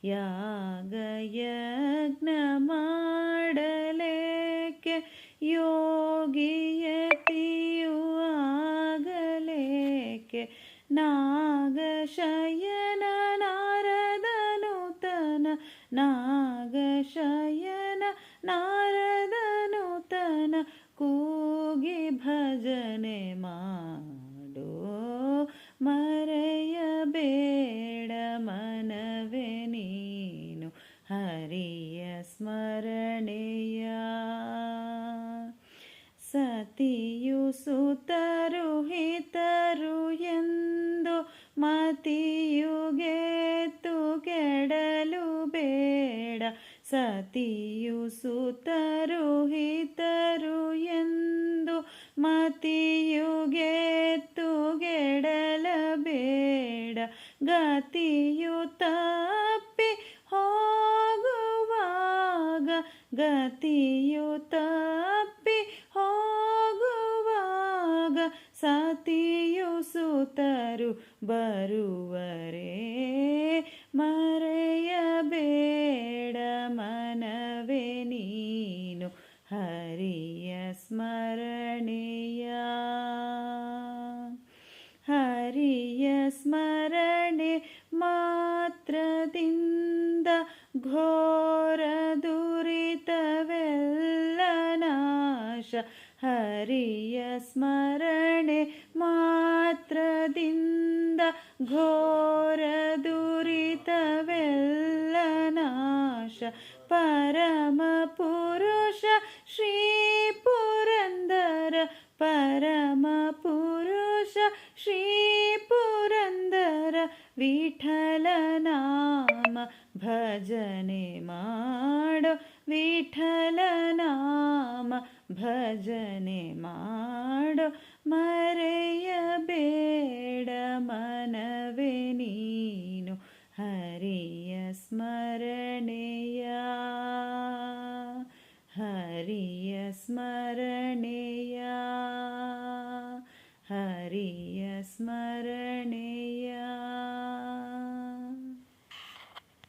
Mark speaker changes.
Speaker 1: ಯಾಗಯಜ್ಞ ಮಾಡಲೇಕೆ ಯೋಗಿಯತಿಯು ಆಗಲೇಕೆ ನಾಗಶಯನ ನಾರದನೂತನ ನಾಗಶಯನ ನಾರದನೂತನ ಕೂಗಿ ಭಜನೆ ಮಾಡೋ ಮರೆಯಬೇಡ ಮನವೇ ನೀನು ಹರಿಯ ಸ್ಮರಣೆಯ ಸತಿಯು ಸುತರು ಹಿತರು ಎಂದು ಮತಿಯುಗೆತ್ತು ಕೆಡಲು ಬೇಡ ಸತಿಯು ಸುತರು ಹಿತರು ಎಂದು ಮತಿಯುಗೆತ್ತು ಗೆಡಲಬೇಡ ಗತಿಯು ತಪ್ಪಿ ಹೋಗುವಾಗ ಗತಿಯು ತಪ್ಪಿ ಹೋಗುವಾಗ ಸತಿಯು ಸುತರು ಬರುವರೇ ಮರೆಯಬೇಡ ಮನವೇ ನೀನು ಹರಿಯ ಸ್ಮರಣೆಯ ಹರಿಯ ಸ್ಮರಣೆ ಮಾತ್ರದಿಂದ ಘೋರ ದುರಿತವೆಲ್ಲ ನಾಶ ಹರಿಯ ಸ್ಮರಣೆ ಮಾತ್ರದಿಂದ ಘೋರ ದುರಿತವೆಲ್ಲ ನಾಶ ಪರಮ ಪುರುಷ ಶ್ರೀ ಪುರಂದರ ಪರಮ ಪುರುಷ ಶ್ರೀ ಪುರಂದರ ವಿಠಲ ನಾಮ ಭಜನೆ ಮಾಡೋ ವಿಠಲ ನಾಮ ಭಜನೆ ಮಾಡೋ ಮರೆಯಬೇಡ